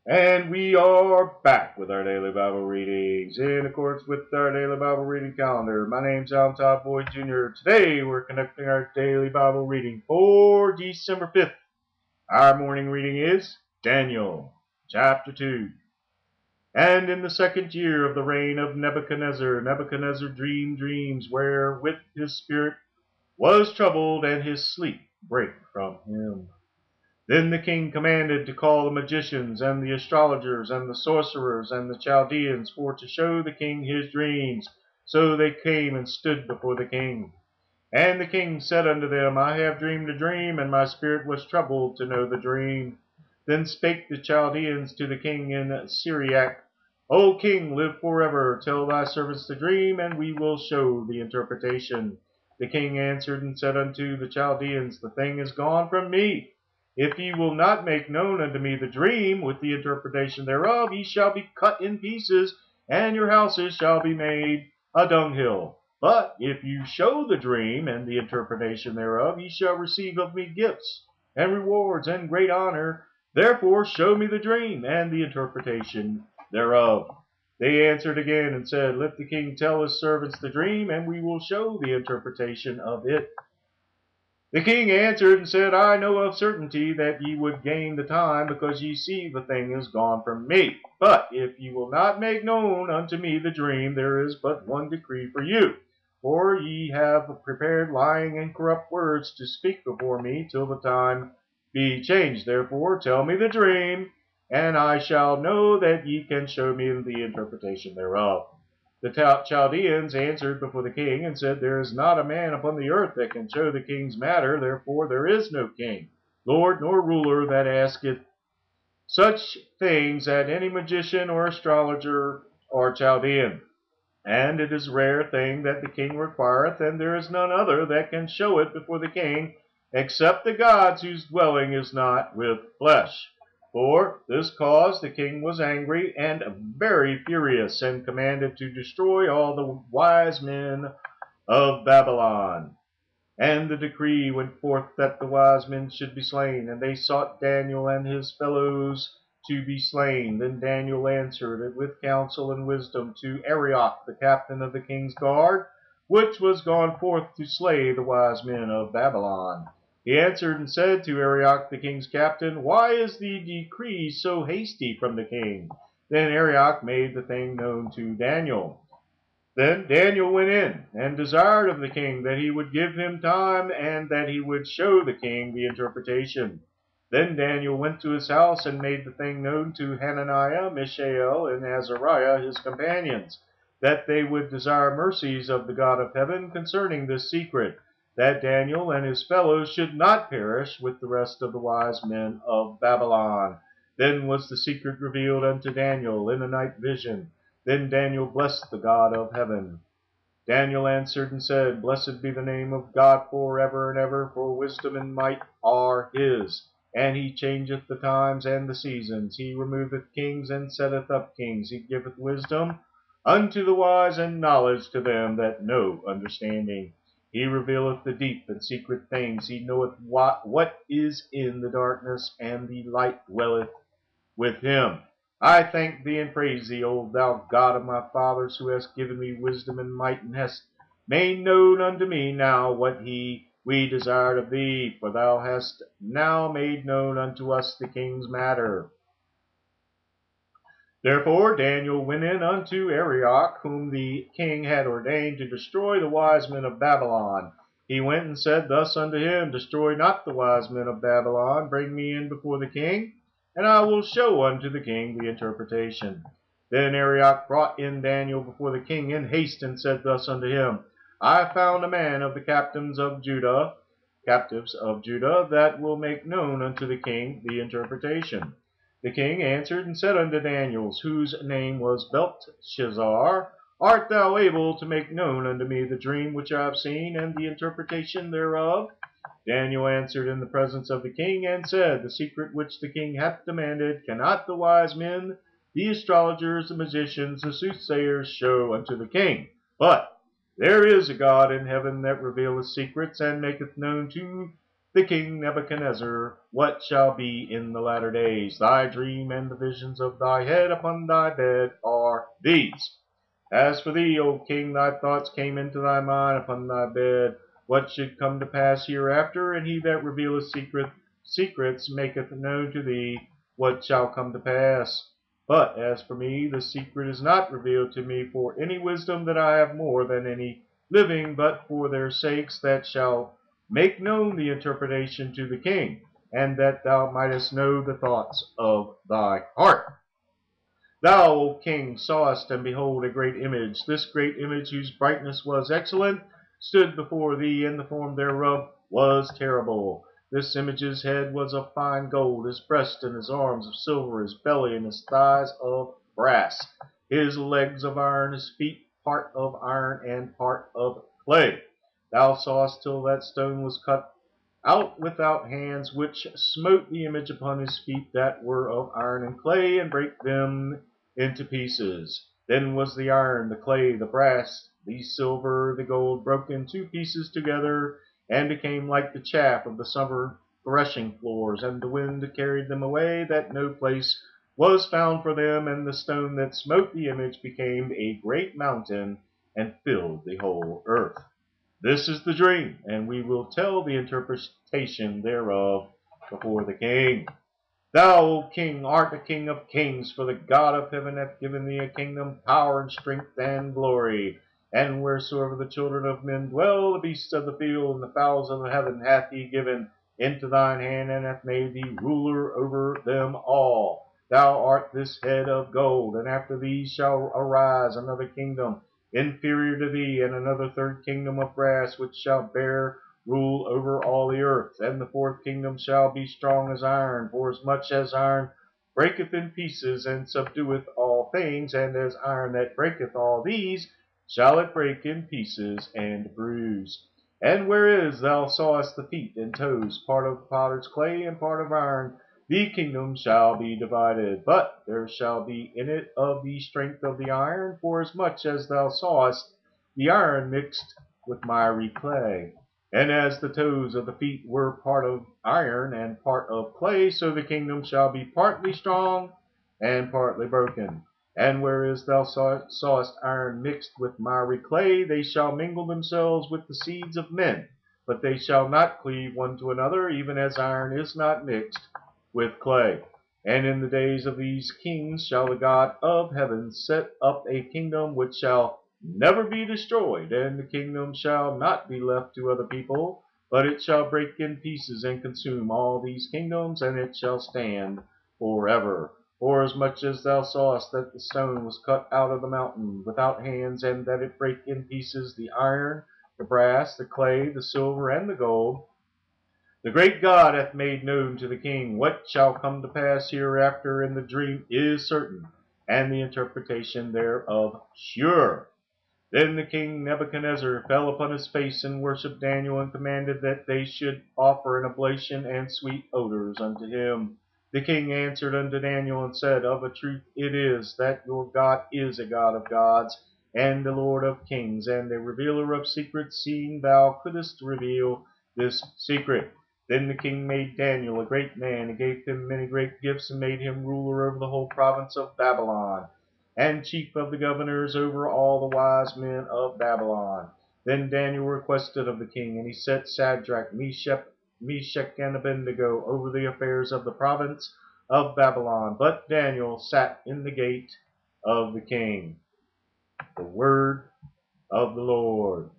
And we are back with our daily Bible readings in accordance with our daily Bible reading calendar. My name's Alan Todd Boyd Jr. Today we're conducting our daily Bible reading for December 5th. Our morning reading is Daniel chapter 2. And in the second year of the reign of Nebuchadnezzar, Nebuchadnezzar dreamed dreams wherewith his spirit was troubled and his sleep brake from him. Then the king commanded to call the magicians and the astrologers and the sorcerers and the Chaldeans for to show the king his dreams. So they came and stood before the king. And the king said unto them, I have dreamed a dream, and my spirit was troubled to know the dream. Then spake the Chaldeans to the king in Syriac, O king, live forever. Tell thy servants the dream, and we will show the interpretation. The king answered and said unto the Chaldeans, The thing is gone from me. If ye will not make known unto me the dream with the interpretation thereof, ye shall be cut in pieces, and your houses shall be made a dunghill. But if you show the dream and the interpretation thereof, ye shall receive of me gifts and rewards and great honor. Therefore show me the dream and the interpretation thereof. They answered again and said, Let the king tell his servants the dream, and we will show the interpretation of it. The king answered and said, I know of certainty that ye would gain the time, because ye see the thing is gone from me. But if ye will not make known unto me the dream, there is but one decree for you. For ye have prepared lying and corrupt words to speak before me till the time be changed. Therefore tell me the dream, and I shall know that ye can show me the interpretation thereof. The Chaldeans answered before the king and said, There is not a man upon the earth that can show the king's matter. Therefore there is no king, lord, nor ruler that asketh such things at any magician or astrologer or Chaldean. And it is a rare thing that the king requireth, and there is none other that can show it before the king, except the gods whose dwelling is not with flesh. For this cause the king was angry and very furious, and commanded to destroy all the wise men of Babylon. And the decree went forth that the wise men should be slain, and they sought Daniel and his fellows to be slain. Then Daniel answered with counsel and wisdom to Arioch, the captain of the king's guard, which was gone forth to slay the wise men of Babylon. He answered and said to Arioch, the king's captain, Why is the decree so hasty from the king? Then Arioch made the thing known to Daniel. Then Daniel went in and desired of the king that he would give him time, and that he would show the king the interpretation. Then Daniel went to his house and made the thing known to Hananiah, Mishael, and Azariah his companions, that they would desire mercies of the God of heaven concerning this secret, that Daniel and his fellows should not perish with the rest of the wise men of Babylon. Then was the secret revealed unto Daniel in a night vision. Then Daniel blessed the God of heaven. Daniel answered and said, Blessed be the name of God forever and ever, for wisdom and might are his. And he changeth the times and the seasons. He removeth kings and setteth up kings. He giveth wisdom unto the wise, and knowledge to them that know understanding. He revealeth the deep and secret things. He knoweth what is in the darkness, and the light dwelleth with him. I thank thee and praise thee, O thou God of my fathers, who hast given me wisdom and might, and hast made known unto me now what we desired of thee, for thou hast now made known unto us the king's matter. Therefore Daniel went in unto Arioch, whom the king had ordained to destroy the wise men of Babylon. He went and said thus unto him, Destroy not the wise men of Babylon, bring me in before the king, and I will show unto the king the interpretation. Then Arioch brought in Daniel before the king in haste, and said thus unto him, I found a man of the captives of Judah, that will make known unto the king the interpretation. The king answered and said unto Daniel, whose name was Belteshazzar, Art thou able to make known unto me the dream which I have seen, and the interpretation thereof? Daniel answered in the presence of the king, and said, The secret which the king hath demanded cannot the wise men, the astrologers, the magicians, the soothsayers show unto the king. But there is a God in heaven that revealeth secrets, and maketh known to the king Nebuchadnezzar, what shall be in the latter days. Thy dream and the visions of thy head upon thy bed are these. As for thee, O king, thy thoughts came into thy mind upon thy bed, what should come to pass hereafter, and he that revealeth secrets maketh known to thee what shall come to pass. But as for me, the secret is not revealed to me for any wisdom that I have more than any living, but for their sakes that shall make known the interpretation to the king, and that thou mightest know the thoughts of thy heart. Thou, O king, sawest, and behold, a great image. This great image, whose brightness was excellent, stood before thee, and the form thereof was terrible. This image's head was of fine gold, his breast and his arms of silver, his belly and his thighs of brass, his legs of iron, his feet part of iron and part of clay. Thou sawest till that stone was cut out without hands, which smote the image upon his feet that were of iron and clay, and brake them into pieces. Then was the iron, the clay, the brass, the silver, the gold broken to pieces together, and became like the chaff of the summer threshing floors, and the wind carried them away, that no place was found for them, and the stone that smote the image became a great mountain, and filled the whole earth. This is the dream, and we will tell the interpretation thereof before the king. Thou, O king, art a king of kings, for the God of heaven hath given thee a kingdom, power, and strength, and glory. And wheresoever the children of men dwell, the beasts of the field, and the fowls of the heaven hath he given into thine hand, and hath made thee ruler over them all. Thou art this head of gold, and after thee shall arise another kingdom, inferior to thee, and another third kingdom of brass, which shall bear rule over all the earth. And the fourth kingdom shall be strong as iron, for as much as iron breaketh in pieces, and subdueth all things, and as iron that breaketh all these, shall it break in pieces and bruise. And whereas thou sawest the feet and toes, part of potter's clay and part of iron, the kingdom shall be divided, but there shall be in it of the strength of the iron, for as much as thou sawest the iron mixed with miry clay. And as the toes of the feet were part of iron and part of clay, so the kingdom shall be partly strong and partly broken. And whereas thou sawest iron mixed with miry clay, they shall mingle themselves with the seeds of men, but they shall not cleave one to another, even as iron is not mixed with clay. And in the days of these kings shall the God of heaven set up a kingdom which shall never be destroyed, and the kingdom shall not be left to other people, but it shall break in pieces and consume all these kingdoms, and it shall stand forever. For as much as thou sawest that the stone was cut out of the mountain without hands, and that it brake in pieces the iron, the brass, the clay, the silver, and the gold, the great God hath made known to the king what shall come to pass hereafter, and the dream is certain, and the interpretation thereof sure. Then the king Nebuchadnezzar fell upon his face and worshipped Daniel, and commanded that they should offer an oblation and sweet odors unto him. The king answered unto Daniel and said, Of a truth it is that your God is a God of gods, and a Lord of kings, and a revealer of secrets, seeing thou couldest reveal this secret. Then the king made Daniel a great man, and gave him many great gifts, and made him ruler over the whole province of Babylon, and chief of the governors over all the wise men of Babylon. Then Daniel requested of the king, and he set Shadrach, Meshach, and Abednego over the affairs of the province of Babylon. But Daniel sat in the gate of the king. The word of the Lord.